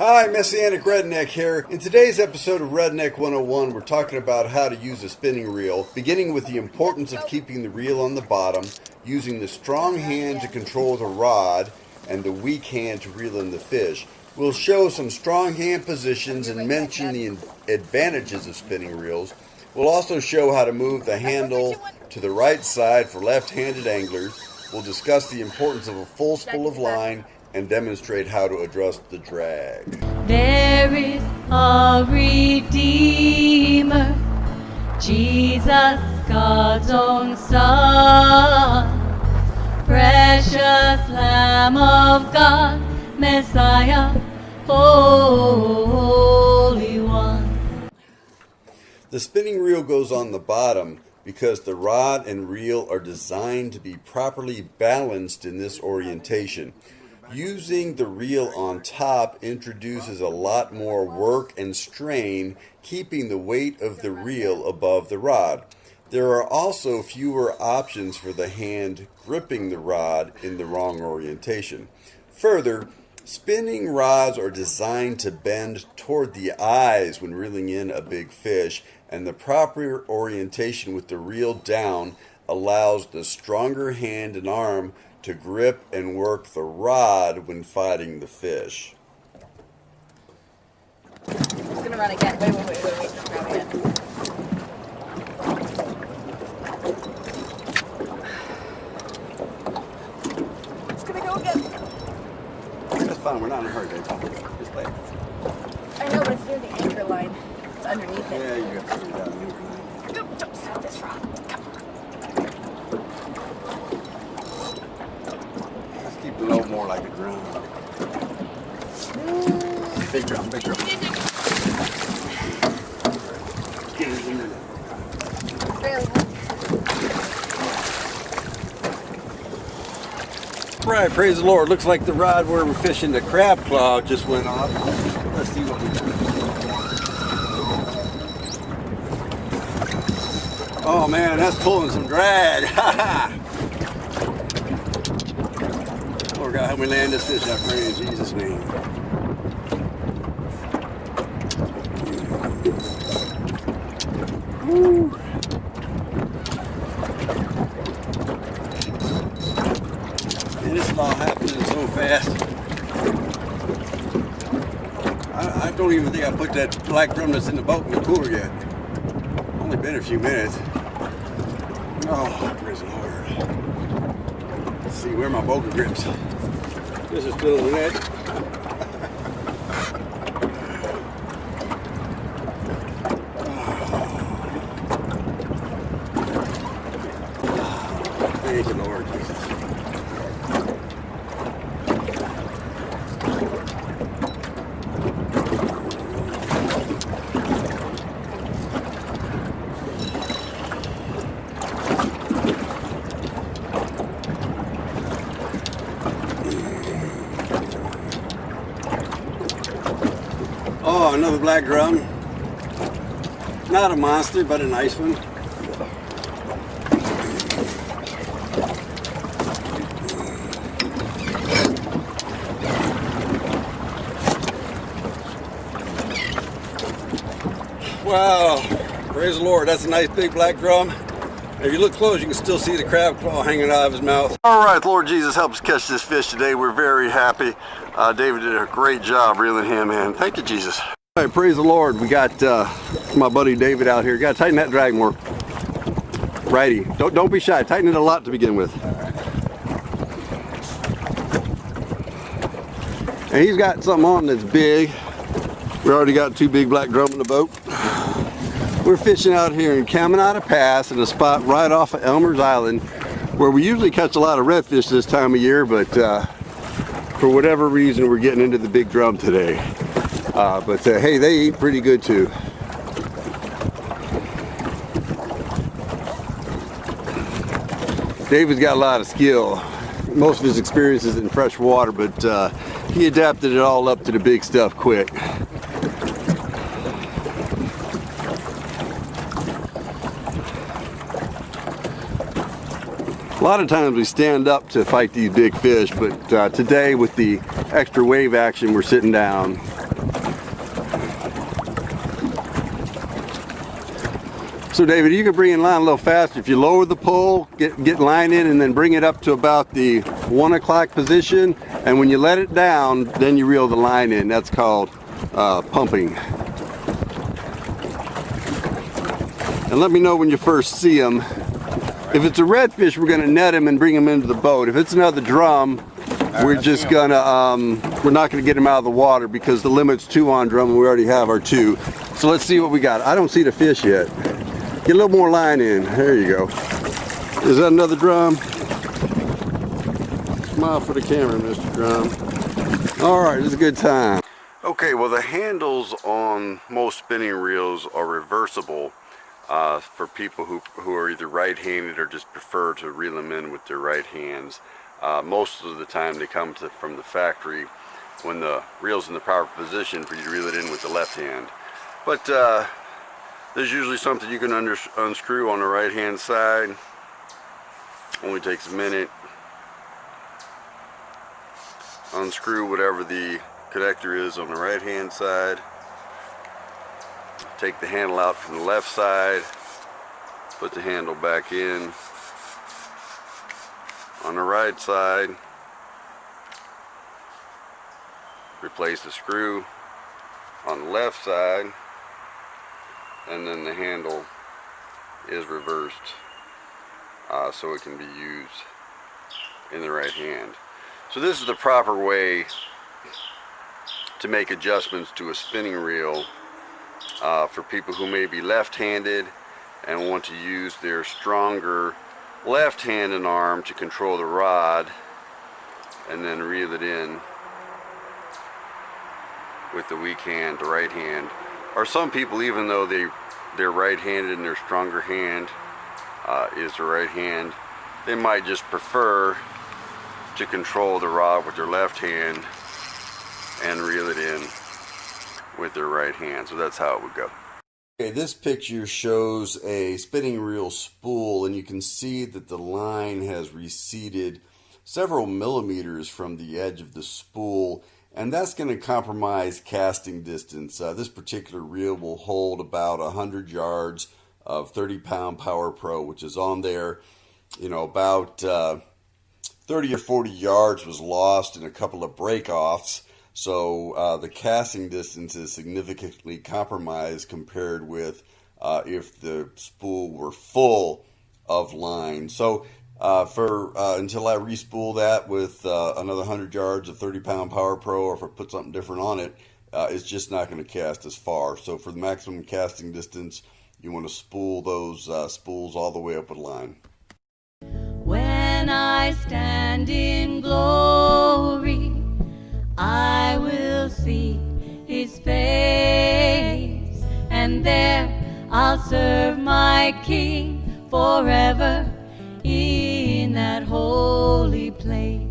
Hi, Messianic Redneck here. In today's episode of Redneck 101, we're talking about how to use a spinning reel, beginning with the importance of keeping the reel on the bottom, using the strong hand to control the rod, and the weak hand to reel in the fish. We'll show some strong hand positions and mention the advantages of spinning reels. We'll also show how to move the handle to the right side for left-handed anglers. We'll discuss the importance of a full spool of line and demonstrate how to adjust the drag. There is a Redeemer, Jesus, God's own Son, precious Lamb of God, Messiah, Holy One. The spinning reel goes on the bottom because the rod and reel are designed to be properly balanced in this orientation. Using the reel on top introduces a lot more work and strain, keeping the weight of the reel above the rod. There are also fewer options for the hand gripping the rod in the wrong orientation. Further, spinning rods are designed to bend toward the eyes when reeling in a big fish, and the proper orientation with the reel down allows the stronger hand and arm to grip and work the rod when fighting the fish. It's gonna run again. Wait, don't grab it yet. It's gonna go again. That's fine, we're not in a hurry, babe. Just wait. I know, but it's near the anchor line. It's underneath it. Yeah, you got to do that. Don't stop this rod. Come on. Let's keep the load more like a drum. Big drum, big drum. Get it in there. Barely. Right, praise the Lord. Looks like the rod where we're fishing the crab claw just went off. Let's see what we got. Oh man, that's pulling some drag. Lord God, help me land this fish, I pray in Jesus' name. Woo. And this is all happening so fast. I don't even think I put that black drum that's in the boat in the cooler yet. Only been a few minutes. Oh, praise the Lord. Let's see, where are my boga grips? This is still in the net. Thank you, Lord Jesus. Oh, another black drum. Not a monster, but a nice one. Wow, praise the Lord. That's a nice big black drum. If you look close, you can still see the crab claw hanging out of his mouth. All right, Lord Jesus, help us catch this fish today. We're very happy. David did a great job reeling him in. Thank you, Jesus. All right, praise the Lord. We got my buddy David out here. Got to tighten that drag more. Righty. Don't be shy. Tighten it a lot to begin with. And he's got something on that's big. We already got two big black drum in the boat. We're fishing out here in Caminata Pass in a spot right off of Elmer's Island where we usually catch a lot of redfish this time of year, but for whatever reason we're getting into the big drum today. But hey, they eat pretty good too. David's got a lot of skill. Most of his experience is in fresh water, but he adapted it all up to the big stuff quick. A lot of times we stand up to fight these big fish, but today with the extra wave action, we're sitting down. So David, you can bring in line a little faster. If you lower the pole, get line in, and then bring it up to about the 1 o'clock position. And when you let it down, then you reel the line in. That's called pumping. And let me know when you first see them. If it's a redfish, we're gonna net him and bring him into the boat. If it's another drum, we're just gonna, we're not gonna get him out of the water because the limit's 2 on drum and we already have our 2. So let's see what we got. I don't see the fish yet. Get a little more line in. There you go. Is that another drum? Smile for the camera, Mr. Drum. All right, it's a good time. Okay, well the handles on most spinning reels are reversible for people who are either right-handed or just prefer to reel them in with their right hands. Most of the time they come from the factory when the reel's in the proper position for you to reel it in with the left hand. But there's usually something you can unscrew on the right hand side. Only takes a minute. Unscrew whatever the connector is on the right hand side. Take the handle out from the left side. Put the handle back in. On the right side, replace the screw on the left side. And then the handle is reversed so it can be used in the right hand. So this is the proper way to make adjustments to a spinning reel for people who may be left-handed and want to use their stronger left hand and arm to control the rod and then reel it in with the weak hand, the right hand. Or some people, even though they're right-handed and their stronger hand is the right hand, they might just prefer to control the rod with their left hand and reel it in with their right hand. So that's how it would go. Okay, this picture shows a spinning reel spool, and you can see that the line has receded several millimeters from the edge of the spool. And that's going to compromise casting distance. This particular reel will hold about 100 yards of 30-pound Power Pro, which is on there. You know, about 30 or 40 yards was lost in a couple of break-offs. So the casting distance is significantly compromised compared with if the spool were full of line. So until I respool that with another 100 yards of 30-pound Power Pro, or if I put something different on it, it's just not going to cast as far. So for the maximum casting distance, you want to spool those spools all the way up with line. When I stand in glory, I will see his face, and there I'll serve my King forever in that holy place.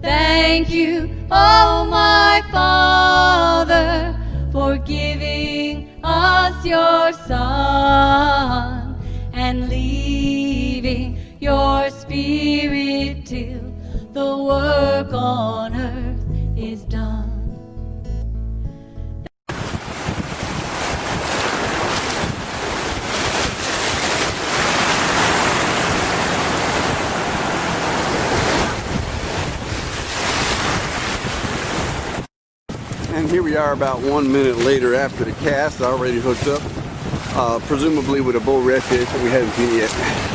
Thank you, oh my Father, for giving us your Son and leaving your Spirit till the work on earth is done. And here we are about 1 minute later after the cast, already hooked up, presumably with a bull redfish that we haven't seen yet.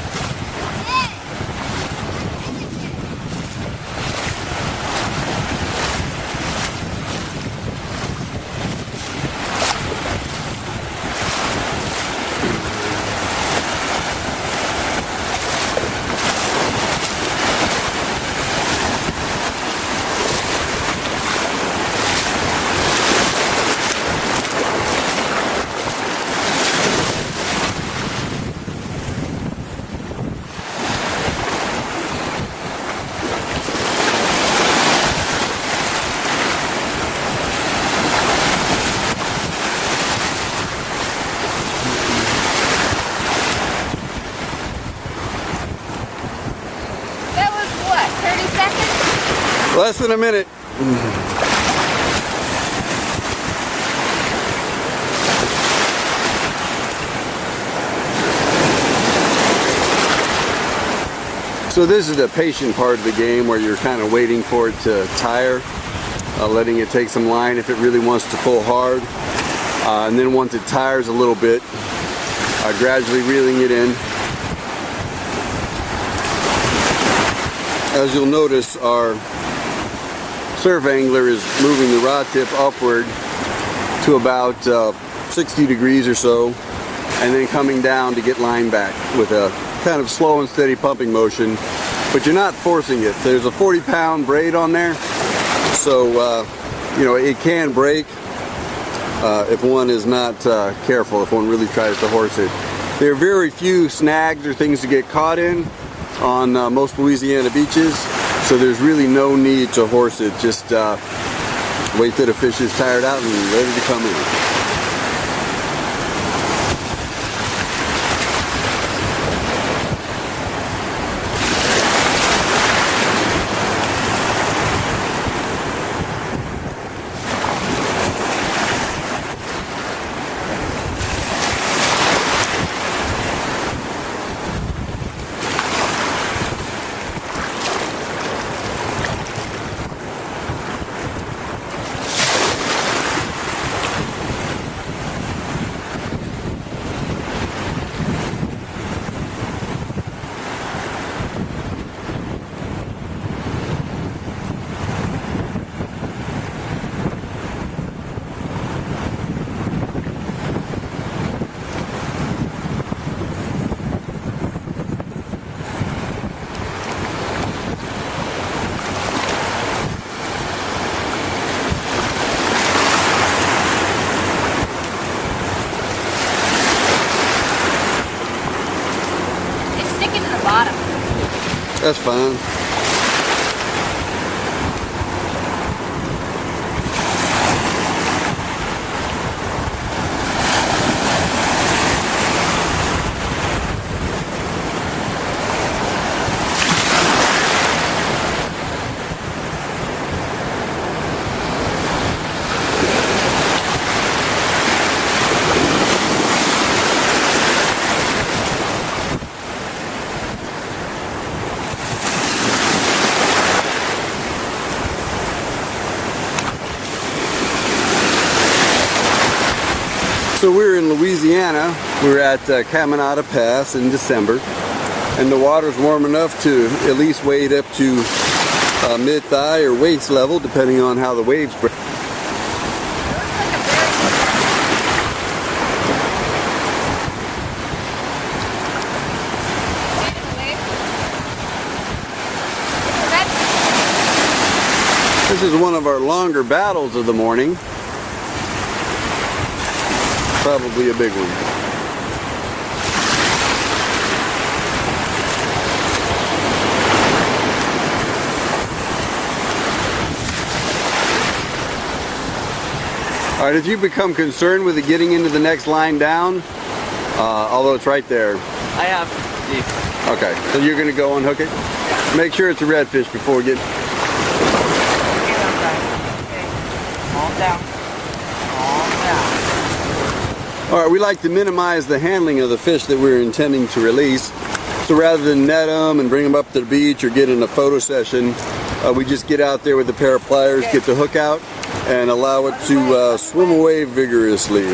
What, 30 seconds? Less than a minute. So this is the patient part of the game where you're kind of waiting for it to tire, letting it take some line if it really wants to pull hard. And then once it tires a little bit, gradually reeling it in. As you'll notice, our surf angler is moving the rod tip upward to about 60 degrees or so, and then coming down to get line back with a kind of slow and steady pumping motion, but you're not forcing it. There's a 40-pound braid on there, so you know, it can break if one is not careful, if one really tries to horse it. There are very few snags or things to get caught in on most Louisiana beaches, so there's really no need to horse it. Just wait till the fish is tired out and ready to come in. That's fine. So we're in Louisiana. We're at Caminada Pass in December, and the water's warm enough to at least wade up to mid-thigh or waist level, depending on how the waves break. This is one of our longer battles of the morning. Probably a big one. All right, if you become concerned with it getting into the next line down, although it's right there. I have these. Okay, so you're going to go unhook it? Make sure it's a redfish before we get... Okay, calm down. Calm down. All right, we like to minimize the handling of the fish that we're intending to release. So rather than net them and bring them up to the beach or get in a photo session, we just get out there with a pair of pliers, get the hook out, and allow it to swim away vigorously.